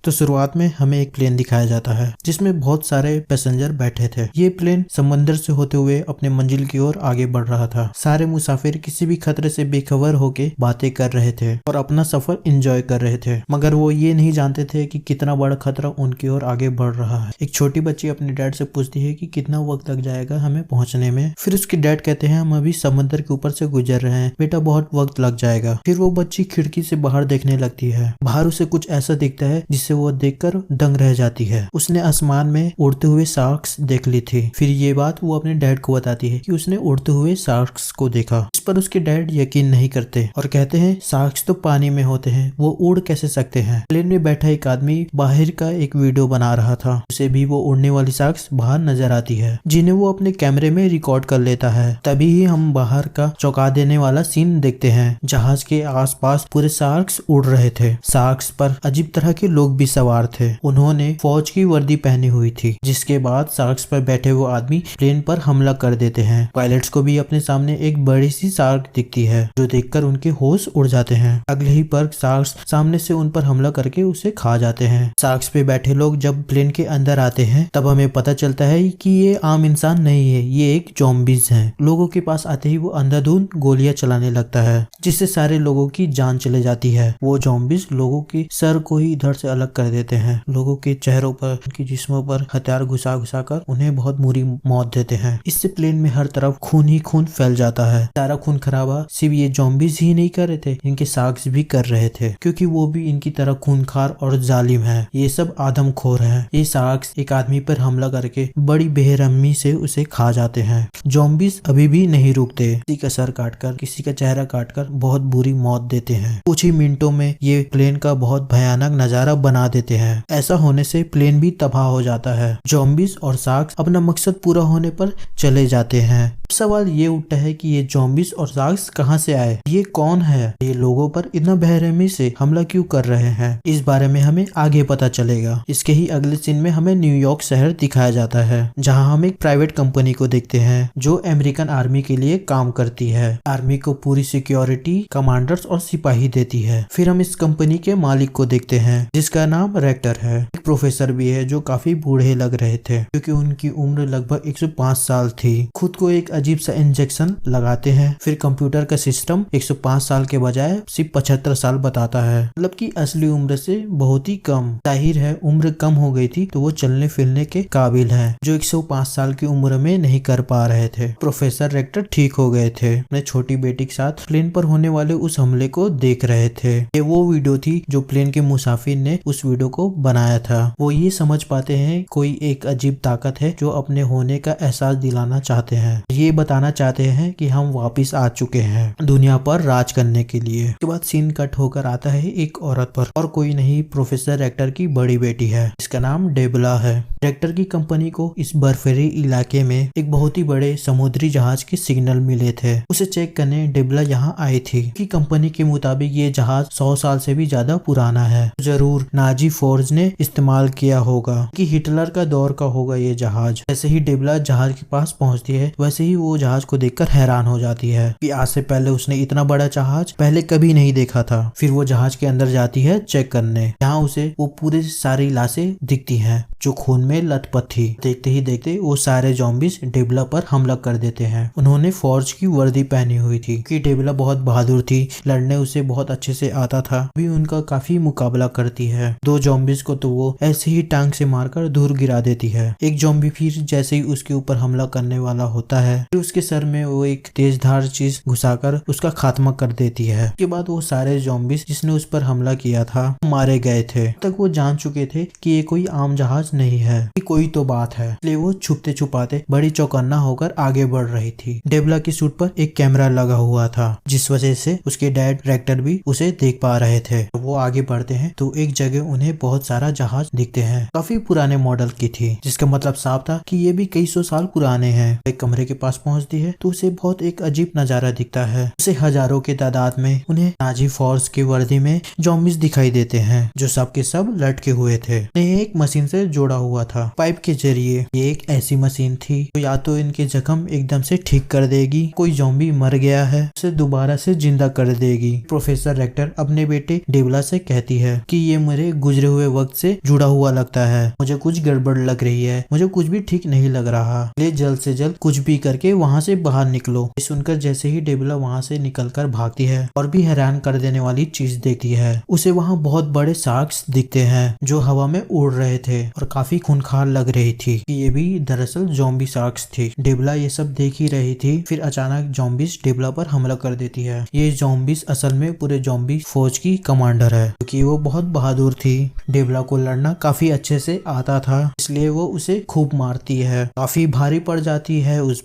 तो शुरुआत में हमें एक प्लेन दिखाया जाता है जिसमें बहुत सारे पैसेंजर बैठे थे। ये प्लेन समंदर से होते हुए अपने मंजिल की ओर आगे बढ़ रहा था। सारे मुसाफिर किसी भी खतरे से बेखबर होके बातें कर रहे थे और अपना सफर एंजॉय कर रहे थे, मगर वो ये नहीं जानते थे कि कितना बड़ा खतरा उनकी ओर आगे बढ़ रहा है। एक छोटी बच्ची अपने डैड से पूछती है कि कितना वक्त लग जाएगा हमें पहुंचने में। फिर उसके डैड कहते हैं हम अभी समंदर के ऊपर से गुजर रहे हैं, बेटा बहुत वक्त लग जाएगा। फिर वो बच्ची खिड़की से बाहर देखने लगती है। बाहर उसे कुछ ऐसा दिखता है जिससे वो देखकर दंग रह जाती है। उसने आसमान में उड़ते हुए शार्क्स देख ली थी। फिर ये बात वो अपने डैड को बताती है कि उसने उड़ते हुए शार्क्स को देखा। इस पर उसके डैड यकीन नहीं करते और कहते हैं शार्क्स तो पानी में होते हैं, वो उड़ कैसे सकते हैं। प्लेन में बैठा एक आदमी बाहर का एक वीडियो बना रहा था। उसे भी वो उड़ने वाली शार्क्स बाहर नजर आती है जिन्हें वो अपने कैमरे में रिकॉर्ड कर लेता है। तभी ही हम बाहर का चौंका देने वाला सीन देखते हैं। जहाज के आसपास पूरे शार्क्स उड़ रहे थे। शार्क्स पर अजीब तरह के लोग भी सवार थे। उन्होंने फौज की वर्दी पहनी हुई थी। जिसके बाद शार्क्स पर बैठे हुए आदमी प्लेन पर हमला कर देते हैं। पायलट्स को भी अपने सामने एक बड़ी सी शार्क दिखती है जो देखकर उनके होश उड़ जाते हैं। अगले ही पल शार्क्स सामने से उन पर हमला करके उसे खा जाते हैं। शार्क्स पे बैठे लोग जब प्लेन के अंदर आते हैं तब हमें पता चलता है कि ये आम इंसान नहीं है, ये एक ज़ॉम्बीज हैं। लोगों के पास आते ही वो अंधाधुंध गोलियां चलाने लगता है जिससे सारे लोगों की जान चले जाती है। वो ज़ॉम्बीज लोगों के सर को ही इधर से अलग कर देते हैं। लोगों के चेहरों पर, उनके जिस्मों पर हथियार घुसा घुसा कर उन्हें बहुत बुरी मौत देते हैं। इससे प्लेन में हर तरफ खून ही खून फैल जाता है। सारा खून खराबा सिर्फ ये ज़ॉम्बीज ही नहीं कर रहे थे, इनके शार्क्स भी कर रहे थे, क्योंकि वो भी इनकी तरह खूनखार और जालिम है। ये सब आदमखोर है। ये शार्क्स एक आदमी पर हमला करके बड़ी बेरहमी से उसे खा जाते हैं। ज़ॉम्बीज अभी भी नहीं रुकते। किसी का सर काटकर, किसी का चेहरा काटकर बहुत बुरी मौत देते हैं। कुछ ही मिनटों में ये प्लेन का बहुत भयानक नजारा बना देते हैं। ऐसा होने से प्लेन भी तबाह हो जाता है। ज़ॉम्बीज और शार्क्स अपना मकसद पूरा होने पर चले जाते हैं। सवाल ये उठता है कि ये ज़ॉम्बीज और शार्क्स कहां से आए, ये कौन है, ये लोगों पर इतना बेरहमी से हमला क्यों कर रहे हैं। इस बारे में हमें आगे पता चलेगा। इसके ही अगले सीन में हमें न्यूयॉर्क शहर दिखाया जाता है जहां हम एक प्राइवेट कंपनी को देखते हैं जो अमेरिकन आर्मी के लिए काम करती है। आर्मी को पूरी सिक्योरिटी, कमांडर्स और सिपाही देती है। फिर हम इस कंपनी के मालिक को देखते हैं जिसका नाम रेक्टर है। एक प्रोफेसर भी है जो काफी बूढ़े लग रहे थे क्योंकि उनकी उम्र लगभग 105 साल थी। खुद को एक अजीब सा इंजेक्शन लगाते हैं। फिर कंप्यूटर का सिस्टम 105 साल के बजाय सिर्फ 75 साल बताता है, मतलब कि असली उम्र से बहुत ही कम। जाहिर है उम्र कम हो गई थी तो वो चलने फिरने के काबिल है, जो 105 साल की उम्र में नहीं कर पा रहे थे। प्रोफेसर रेक्टर ठीक हो गए थे। अपने छोटी बेटी के साथ प्लेन पर होने वाले उस हमले को देख रहे थे। ये वो वीडियो थी जो प्लेन के मुसाफिर ने उस वीडियो को बनाया था। वो ये समझ पाते हैं कोई एक अजीब ताकत है जो अपने होने का एहसास दिलाना चाहते हैं। ये बताना चाहते हैं कि हम वापिस आ चुके हैं दुनिया पर राज करने के लिए। उसके बाद सीन कट होकर आता है एक औरत पर, और कोई नहीं प्रोफेसर रेक्टर की बड़ी बेटी है जिसका नाम डेबला है। रेक्टर की कंपनी को इस बर्फीली इलाके में एक बहुत ही बड़े समुद्री जहाज के सिग्नल मिले थे। उसे चेक करने डेबला यहाँ आई थी कि कंपनी के मुताबिक ये जहाज 100 साल से भी ज्यादा पुराना है। जरूर नाजी फोर्स ने इस्तेमाल किया होगा कि हिटलर का दौर का होगा ये जहाज। जैसे ही डेबला जहाज के पास पहुंचती है वैसे ही वो जहाज को देखकर हैरान हो जाती है कि आज से पहले उसने इतना बड़ा जहाज पहले कभी नहीं देखा था। फिर वो जहाज के अंदर जाती है चेक करने। यहाँ उसे वो पूरी सारी लाशें दिखती हैं जो खून में लथपथ थी। देखते ही देखते वो सारे ज़ॉम्बीज डेबला पर हमला कर देते हैं। उन्होंने फौज की वर्दी पहनी हुई थी कि डेबला बहुत बहादुर थी, लड़ने उसे बहुत अच्छे से आता था, भी उनका काफी मुकाबला करती है। दो ज़ॉम्बीज को तो वो ऐसे ही टांग से मारकर दूर गिरा देती है। एक ज़ॉम्बी फिर जैसे ही उसके ऊपर हमला करने वाला होता है फिर उसके सर में वो एक तेजधार चीज घुसाकर उसका खात्मा कर देती है। उसके बाद वो सारे ज़ॉम्बीज जिसने उस पर हमला किया था मारे गए थे। तक वो जान चुके थे कि ये कोई आम जहाज नहीं है, कि कोई तो बात है, इसलिए वो छुपते छुपाते बड़ी चौकन्ना होकर आगे बढ़ रही थी। डेबला की सूट पर एक कैमरा लगा हुआ था जिस वजह से उसके डैड रेक्टर भी उसे देख पा रहे थे। वो आगे बढ़ते हैं तो एक जगह उन्हें बहुत सारा जहाज दिखते हैं। काफी पुराने मॉडल की थी जिसका मतलब साफ था कि ये भी कई सौ साल पुराने हैं। एक कमरे के पास पहुंचती है तो उसे बहुत एक अजीब नजारा दिखता है। उसे हजारों के तादाद में उन्हें नाजी फोर्स की वर्दी में ज़ॉम्बीज दिखाई देते हैं जो सब के सब लटके हुए थे। उन्हें एक मशीन से जोड़ा हुआ था पाइप के जरिए। ये एक ऐसी मशीन थी तो या तो इनके जख्म एकदम से ठीक कर देगी, कोई ज़ॉम्बी मर गया है उसे दोबारा से जिंदा कर देगी। प्रोफेसर रेक्टर अपने बेटे डेबला से कहती है कि ये मेरे अपने गुजरे हुए वक्त से जुड़ा हुआ लगता है। मुझे कुछ गड़बड़ लग रही है, मुझे कुछ भी ठीक नहीं लग रहा, इसलिए जल्द से जल्द कुछ भी करके वहाँ से बाहर निकलो। ये सुनकर जैसे ही डेबला वहाँ से निकलकर भागती है और भी हैरान कर देने वाली चीज देखती है। उसे वहाँ बहुत बड़े शार्क्स दिखते हैं जो हवा में उड़ रहे थे और काफी खूंखार लग रही थी कि ये भी दरअसल ज़ॉम्बी शार्क्स थी। डेबला ये सब देख ही रही थी, फिर अचानक ज़ॉम्बीज डेबला पर हमला कर देती है। ये ज़ॉम्बीज असल में पूरे ज़ॉम्बी फौज की कमांडर है, क्योंकि वो बहुत बहादुर थी। डेबला को लड़ना काफी अच्छे से आता था, इसलिए वो उसे खूब मारती है, काफी भारी पड़ जाती है उस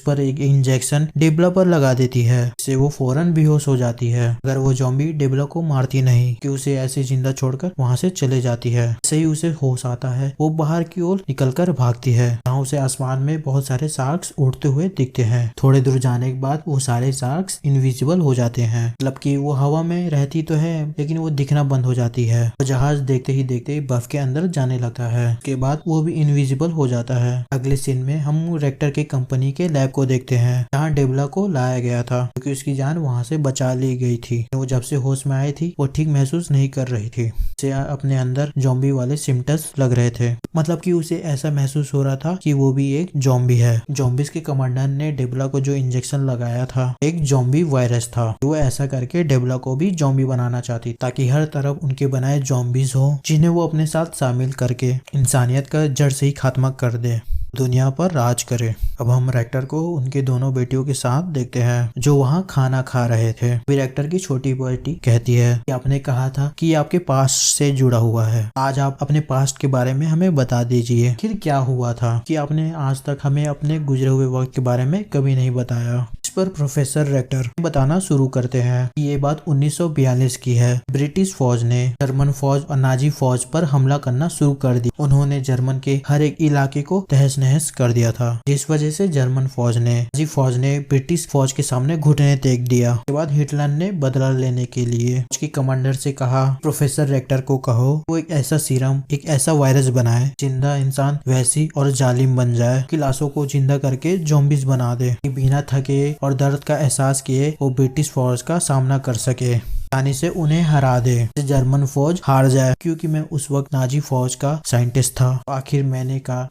पर एक इंजेक्शन डेबला पर लगा देती है, इससे वो फौरन बेहोश हो जाती है। अगर वो ज़ॉम्बी डेबला को मारती नहीं कि उसे ऐसे जिंदा छोड़कर वहाँ से चले जाती है। ऐसे ही उसे होश आता है, वो बाहर की ओर निकलकर भागती है, जहाँ उसे आसमान में बहुत सारे शार्क्स उड़ते हुए दिखते हैं। थोड़े दूर जाने के बाद वो सारे शार्क्स इनविजिबल हो जाते हैं, मतलब कि वो हवा में रहती तो है लेकिन वो दिखना बंद हो जाती है। वो जहाज देखते ही देखते बर्फ के अंदर जाने लगता है, उसके बाद वो भी इनविजिबल हो जाता है। अगले सीन में हम रेक्टर के कंपनी के लैब को देखते हैं, जहाँ डेबला को लाया गया था, क्योंकि उसकी जान वहाँ से बचा ली गई थी। वो जब से होश में आई थी वो ठीक महसूस नहीं कर रही थी, उसे अपने अंदर ज़ॉम्बी वाले सिम्टम्स लग रहे थे, मतलब कि उसे ऐसा महसूस हो रहा था कि वो भी एक ज़ॉम्बी है। ज़ॉम्बीज के कमांडर ने डेबला को जो इंजेक्शन लगाया था एक ज़ॉम्बी वायरस था। वो ऐसा करके डेबला को भी ज़ॉम्बी बनाना चाहती, ताकि हर तरफ उनके बनाए ज़ॉम्बीज हो, जिन्हें वो अपने साथ शामिल करके इंसानियत का जड़ से ही खात्मा कर दे, दुनिया पर राज करे। अब हम रेक्टर को उनके दोनों बेटियों के साथ देखते हैं, जो वहाँ खाना खा रहे थे। रेक्टर की छोटी बेटी कहती है कि आपने कहा था कि आपके पास्ट से जुड़ा हुआ है, आज आप अपने पास्ट के बारे में हमें बता दीजिए, फिर क्या हुआ था कि आपने आज तक हमें अपने गुजरे हुए वक्त के बारे में कभी नहीं बताया। इस पर प्रोफेसर रेक्टर बताना शुरू करते हैं कि ये बात 1942 की है। ब्रिटिश फौज ने जर्मन फौज और नाजी फौज पर हमला करना शुरू कर दिया। उन्होंने जर्मन के हर एक इलाके को तहस नहस कर दिया था, जिस वजह से जर्मन फौज ने ब्रिटिश फौज के सामने घुटने टेक दिया। उसके बाद हिटलर ने बदला लेने के लिए उसके कमांडर से कहा, प्रोफेसर रेक्टर को कहो वो एक ऐसा सीरम, एक ऐसा वायरस बनाए जिंदा इंसान वैसी और जालिम बन जाए कि लाशों को जिंदा करके ज़ॉम्बीज बना दे, बिना थके और दर्द का एहसास किए वो ब्रिटिश फौज का सामना कर सके, आसानी से उन्हें हरा दे, जर्मन फौज हार जाए। क्योंकि मैं उस वक्त नाजी फौज का साइंटिस्ट था,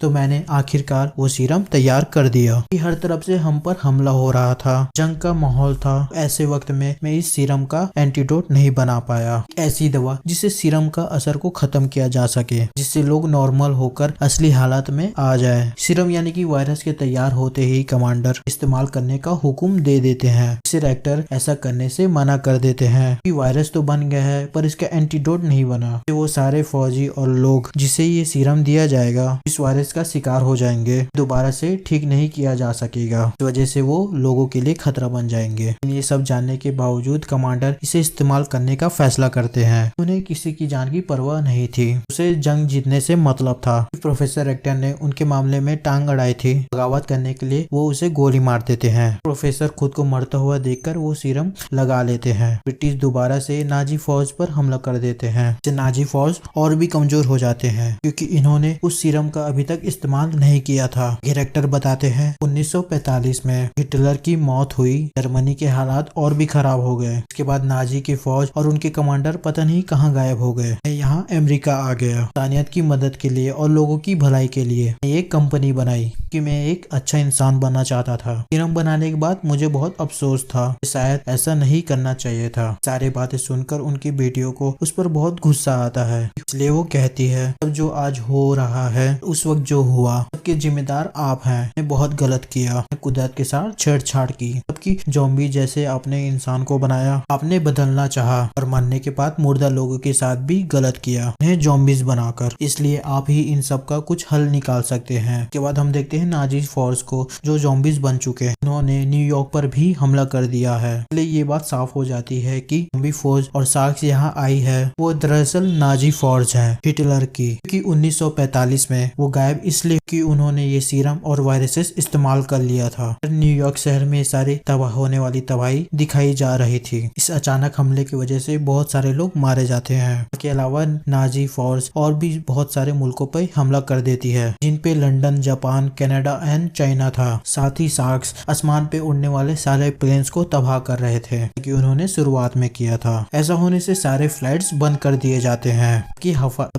मैंने आखिरकार वो सीरम तैयार कर दिया। कि हर तरफ से हम पर हमला हो रहा था, जंग का माहौल था। ऐसे वक्त में मैं इस सीरम का एंटीडोट नहीं बना पाया, ऐसी दवा जिससे सीरम का असर को खत्म किया जा सके, जिससे लोग नॉर्मल होकर असली हालत में आ जाए। सीरम यानी कि वायरस के तैयार होते ही कमांडर इस्तेमाल करने का हुक्म दे देते हैं। इसे रेक्टर ऐसा करने से मना कर देते हैं कि वायरस तो बन गया है पर इसका एंटीडोट नहीं बना। वो सारे फौजी और लोग जिसे ये सीरम दिया जाएगा इस वायरस का शिकार हो जाएंगे, दोबारा से ठीक नहीं किया जा सकेगा। इस वजह से वो लोगों के लिए खतरा बन जाएंगे। ये सब जानने के बावजूद कमांडर इसे इस्तेमाल करने का फैसला करते हैं। उन्हें किसी की जान की परवाह नहीं थी, उसे जंग जीतने से मतलब था। प्रोफेसर रेक्टर ने उनके मामले में टांग अड़ाई थी, बगावत करने के लिए वो उसे गोली मार देते हैं। प्रोफेसर खुद को मरता हुआ देखकर वो सीरम लगा लेते हैं। ब्रिटिश दोबारा से नाजी फौज पर हमला कर देते हैं। नाजी फौज और भी कमजोर हो जाते हैं, क्योंकि इन्होंने उस सीरम का अभी तक इस्तेमाल नहीं किया था। रेक्टर बताते हैं 1945 में हिटलर की मौत हुई, जर्मनी के हालात और भी खराब हो गए। इसके बाद नाजी की फौज और उनके कमांडर पता नहीं कहाँ गायब हो गए। यहाँ अमेरिका आ गया। इंसानियत की मदद के लिए और लोगों की भलाई के लिए एक कंपनी बनाई कि मैं एक अच्छा इंसान बनना चाहता था। सीरम बनाने के बाद मुझे बहुत अफसोस था, शायद ऐसा नहीं करना चाहिए था। सारी बातें सुनकर उनकी बेटियों को उस पर बहुत गुस्सा आता है, इसलिए वो कहती है सब जो आज हो रहा है उस वक्त जो हुआ सबके जिम्मेदार आप हैं। मैं बहुत गलत किया, कुदरत के साथ छेड़छाड़ की, सबकी ज़ॉम्बी जैसे आपने इंसान को बनाया, आपने बदलना चाहा और मरने के बाद मुर्दा लोगों के साथ भी गलत किया, उन्हें ज़ॉम्बीज बनाकर। इसलिए आप ही इन सब का कुछ हल निकाल सकते हैं। के बाद हम देखते हैं नाजी फोर्स को जो ज़ॉम्बीज बन चुके हैं, उन्होंने न्यूयॉर्क पर भी हमला कर दिया है। इसलिए ये बात साफ हो जाती है कि ज़ॉम्बी फौज और शार्क्स यहाँ आई है वो दरअसल नाजी फौज है हिटलर की, क्योंकि 1945 में वो गायब इसलिए कि उन्होंने ये सीरम और वायरसेस इस्तेमाल कर लिया था। न्यूयॉर्क शहर में सारी तबाह होने वाली तबाही दिखाई जा रही थी। इस अचानक हमले की वजह से बहुत सारे लोग मारे जाते हैं। इसके अलावा नाजी फौज और भी बहुत सारे मुल्कों पर हमला कर देती है, जिन पे London, Japan, Canada and China था। साथ ही शार्क्स आसमान पे उड़ने वाले सारे प्लेन्स को तबाह कर रहे थे कि उन्होंने शुरुआत में किया था। ऐसा होने से सारे फ्लाइट्स बंद कर दिए जाते हैं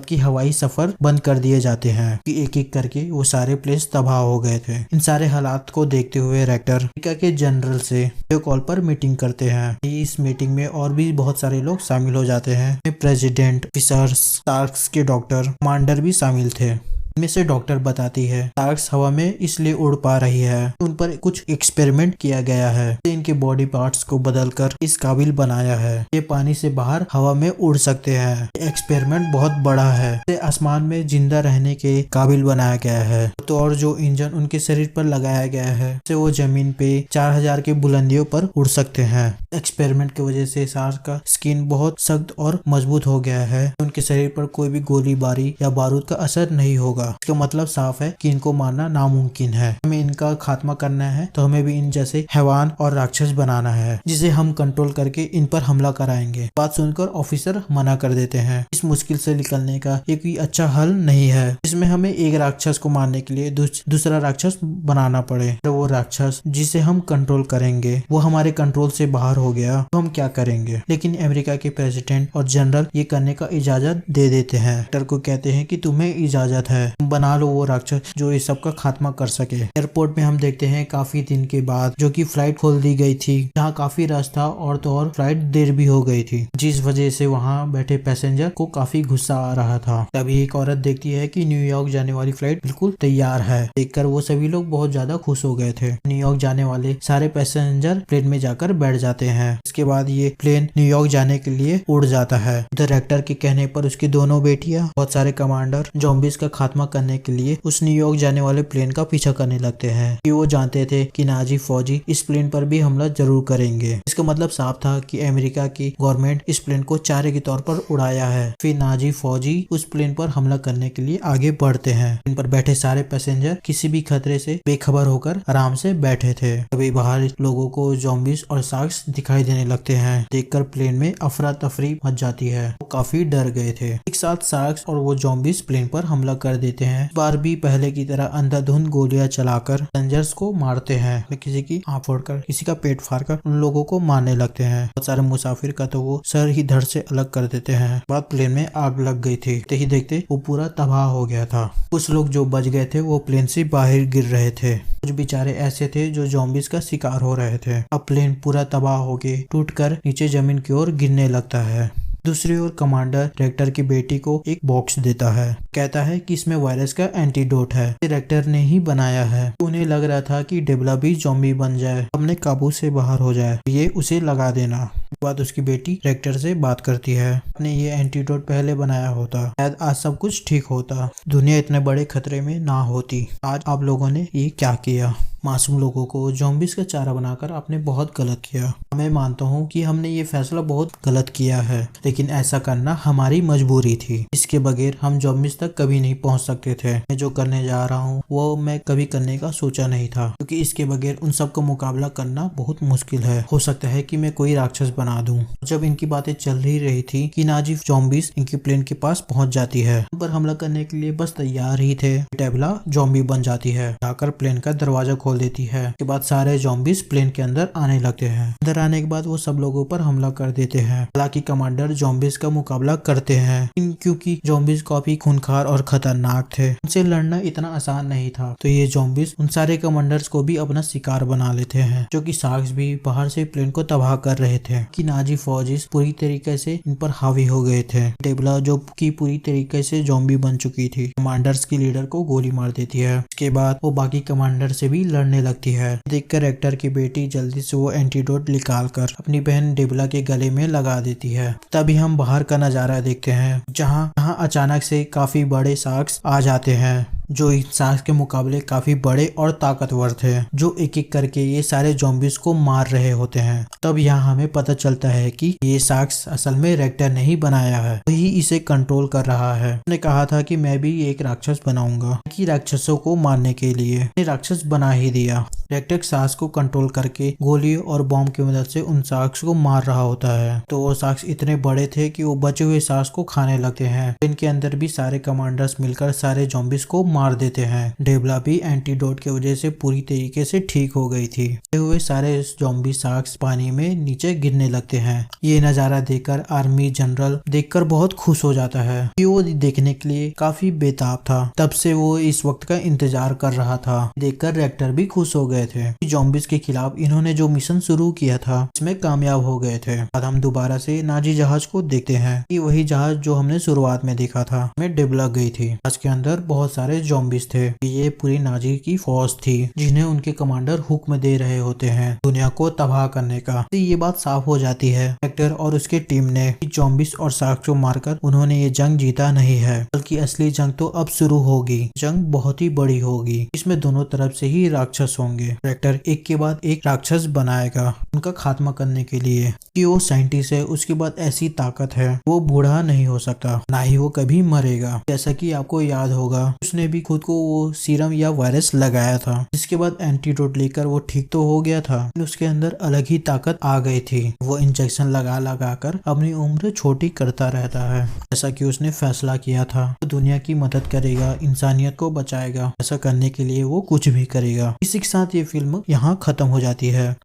कि हवाई सफर बंद कर दिए जाते हैं कि एक एक करके वो सारे प्लेन्स तबाह हो गए थे। इन सारे हालात को देखते हुए रेक्टर अमेरिका के जनरल से वीडियो कॉल पर मीटिंग करते हैं। इस मीटिंग में और भी बहुत सारे लोग शामिल हो जाते हैं। प्रेसिडेंट, ऑफिसर्स, शार्क्स के डॉक्टर, कमांडर भी शामिल थे। इनमें से डॉक्टर बताती है शार्क्स हवा में इसलिए उड़ पा रही है, उन पर कुछ एक्सपेरिमेंट किया गया है, इनके बॉडी पार्ट्स को बदलकर इस काबिल बनाया है ये पानी से बाहर हवा में उड़ सकते हैं। एक्सपेरिमेंट बहुत बड़ा है, इसे आसमान में जिंदा रहने के काबिल बनाया गया है। तो और जो इंजन उनके शरीर पर लगाया गया है से वो जमीन पे 4000 की बुलंदियों पर उड़ सकते हैं। एक्सपेरिमेंट की वजह से शार्क का स्किन बहुत सख्त और मजबूत हो गया है, उनके शरीर पर कोई भी गोलीबारी या बारूद का असर नहीं होगा। इसका मतलब साफ है कि इनको मारना नामुमकिन है। हमें इनका खात्मा करना है तो हमें भी इन जैसे हैवान और राक्षस बनाना है जिसे हम कंट्रोल करके इन पर हमला कराएंगे। बात सुनकर ऑफिसर मना कर देते हैं। इस मुश्किल से निकलने का एक भी अच्छा हल नहीं है, इसमें हमें एक राक्षस को मारने के लिए दूसरा राक्षस बनाना पड़े। तो वो राक्षस जिसे हम कंट्रोल करेंगे वो हमारे कंट्रोल से बाहर हो गया तो हम क्या करेंगे। लेकिन अमेरिका के प्रेसिडेंट और जनरल ये करने का इजाजत दे देते हैं। डॉक्टर को कहते हैं कि तुम्हें इजाजत है, बना लो वो राक्षस जो इस सब का खात्मा कर सके। एयरपोर्ट में हम देखते हैं काफी दिन के बाद जो कि फ्लाइट खोल दी गई थी, जहाँ काफी रश था और तो और फ्लाइट देर भी हो गई थी, जिस वजह से वहाँ बैठे पैसेंजर को काफी गुस्सा आ रहा था। तभी एक औरत देखती है कि न्यूयॉर्क जाने वाली फ्लाइट बिल्कुल तैयार है। देखकर वो सभी लोग बहुत ज्यादा खुश हो गए थे। न्यूयॉर्क जाने वाले सारे पैसेंजर प्लेन में जाकर बैठ जाते हैं। इसके बाद ये प्लेन न्यूयॉर्क जाने के लिए उड़ जाता है। डायरेक्टर के कहने पर उसकी दोनों बेटियां, बहुत सारे कमांडर ज़ॉम्बीज़ का खात्मा करने के लिए उस न्यूयॉर्क जाने वाले प्लेन का पीछा करने लगते हैं कि वो जानते थे कि नाजी फौजी इस प्लेन पर भी हमला जरूर करेंगे। इसका मतलब साफ था कि अमेरिका की गवर्नमेंट इस प्लेन को चारे के तौर पर उड़ाया है। फिर नाजी फौजी उस प्लेन पर हमला करने के लिए आगे बढ़ते हैं। इन पर बैठे सारे पैसेंजर किसी भी खतरे से बेखबर होकर आराम से बैठे थे। तभी बाहर लोगों को ज़ॉम्बीज़ और शार्क्स दिखाई देने लगते हैं। देखकर प्लेन में अफरा तफरी मच जाती है। वो काफी डर गए थे। एक साथ शार्क्स और वो ज़ॉम्बीज़ प्लेन पर हमला कर देते हैं। इस बार भी पहले की तरह अंधाधुंध गोलियां चलाकर पैसेंजर्स को मारते हैं। किसी की आंख फोड़कर, किसी का पेट फाड़कर उन लोगों को मारने लगते हैं। बहुत सारे मुसाफिर का तो वो सर ही धड़ से अलग कर देते हैं। बाद प्लेन में आग लग गई थी। देखते ही देखते वो पूरा तबाह हो गया था। कुछ लोग जो बच गए थे वो प्लेन से बाहर गिर रहे थे। कुछ बेचारे ऐसे थे जो ज़ॉम्बीज़ का शिकार हो रहे थे। अब प्लेन पूरा तबाह हो के टूटकर नीचे जमीन की ओर गिरने लगता है। दूसरी ओर कमांडर डायरेक्टर की बेटी को एक बॉक्स देता है। कहता है कि इसमें वायरस का एंटीडोट है, डायरेक्टर ने ही बनाया है। उन्हें लग रहा था कि डेबला भी ज़ॉम्बी बन जाए, अपने काबू से बाहर हो जाए, ये उसे लगा देना। बाद उसकी बेटी डायरेक्टर से बात करती है, आपने ये एंटीडोट पहले बनाया होता शायद आज सब कुछ ठीक होता, दुनिया इतने बड़े खतरे में ना होती। आज आप लोगों ने ये क्या किया? मासूम लोगों को ज़ॉम्बीज़ का चारा बनाकर आपने बहुत गलत किया। मैं मानता हूँ कि हमने ये फैसला बहुत गलत किया है, लेकिन ऐसा करना हमारी मजबूरी थी। इसके बगैर हम ज़ॉम्बीज़ तक कभी नहीं पहुँच सकते थे। मैं जो करने जा रहा हूँ वो मैं कभी करने का सोचा नहीं था, क्योंकि इसके बगैर उन सब का मुकाबला करना बहुत मुश्किल है। हो सकता है कि मैं कोई राक्षस बना दूं। जब इनकी बातें चल ही रही थी कि नाजी ज़ॉम्बीज़ इनके प्लेन के पास पहुँच जाती है। उन पर हमला करने के लिए बस तैयार ही थे। डेबला ज़ॉम्बी बन जाती है, जाकर प्लेन का दरवाजा खोल देती है। के बाद सारे ज़ॉम्बीज़ प्लेन के अंदर आने लगते हैं। अंदर आने के बाद वो सब लोगों पर हमला कर देते हैं। हालांकि कमांडर ज़ॉम्बीज़ का मुकाबला करते हैं, क्योंकि ज़ॉम्बीज़ काफी खूंखार और खतरनाक थे, उनसे लड़ना इतना आसान नहीं था। तो ये ज़ॉम्बीज़ उन सारे कमांडर्स को भी अपना शिकार बना लेते हैं, जो कि शार्क्स भी बाहर से प्लेन को तबाह कर रहे थे। कि नाजी फौजीज पूरी तरीके से इन पर हावी हो गए थे। डेबला जो कि पूरी तरीके से ज़ॉम्बी बन चुकी थी, कमांडर्स की लीडर को गोली मार देती है। उसके बाद वो बाकी कमांडर से भी लड़ने लगती है। देखकर एक्टर की बेटी जल्दी से वो एंटीडोट निकाल कर अपनी बहन डेबला के गले में लगा देती है। तभी हम बाहर का नजारा देखते हैं, जहाँ अचानक से काफी बड़े शार्क्स आ जाते हैं, जो इन शार्क्स के मुकाबले काफी बड़े और ताकतवर थे, जो एक एक करके ये सारे ज़ॉम्बीज़ को मार रहे होते हैं। तब यहाँ हमें पता चलता है कि ये शार्क्स असल में रेक्टर ने ही बनाया है, वही इसे कंट्रोल कर रहा है। उसने कहा था कि मैं भी एक राक्षस बनाऊंगा, कि राक्षसों को मारने के लिए राक्षस बना ही दिया। रेक्टर सांस को कंट्रोल करके गोली और बॉम्ब की मदद से उन शार्क्स को मार रहा होता है। तो वो शार्क्स इतने बड़े थे कि वो बचे हुए शार्क्स को खाने लगते हैं। इनके अंदर भी सारे कमांडर्स मिलकर सारे ज़ॉम्बीज को मार देते हैं। डेबला भी एंटीडोट की वजह से पूरी तरीके से ठीक हो गई थी। हुए सारे ज़ॉम्बी शार्क्स पानी में नीचे गिरने लगते हैं। ये नजारा देखकर आर्मी जनरल देखकर बहुत खुश हो जाता है कि वो देखने के लिए काफी बेताब था। तब से वो इस वक्त का इंतजार कर रहा था। देखकर रेक्टर भी खुश हो गए थे। ज़ॉम्बीज के खिलाफ इन्होंने जो मिशन शुरू किया था इसमें कामयाब हो गए थे। अब हम दोबारा से नाजी जहाज को देखते हैं कि वही जहाज जो हमने शुरुआत में देखा था में डिबला गई थी। जहाज के अंदर बहुत सारे ज़ॉम्बीज थे। ये पूरी नाजी की फौज थी जिन्हें उनके कमांडर हुक्म दे रहे होते हैं दुनिया को तबाह करने का। तो ये बात साफ हो जाती है रेक्टर और उसके टीम ने ज़ॉम्बीज और शार्क्स को मारकर उन्होंने ये जंग जीता नहीं है, बल्कि असली जंग तो अब शुरू होगी। जंग बहुत ही बड़ी होगी। इसमें दोनों तरफ से ही राक्षस होंगे। रेक्टर एक के बाद एक राक्षस बनाएगा उनका खात्मा करने के लिए कि वो साइंटिस्ट है, उसके बाद ऐसी ताकत है वो बूढ़ा नहीं हो सकता, ना ही वो कभी मरेगा। जैसा कि आपको याद होगा उसने भी खुद को वो सीरम या वायरस लगाया था, जिसके बाद एंटीडोट लेकर वो ठीक तो हो गया था, उसके अंदर अलग ही ताकत आ गई थी। वो इंजेक्शन लगा लगा कर अपनी उम्र छोटी करता रहता है। जैसा कि उसने फैसला किया था वो दुनिया की मदद करेगा, इंसानियत को बचाएगा। ऐसा करने के लिए वो कुछ भी करेगा। इसी के साथ ये फिल्म यहाँ खत्म हो जाती है।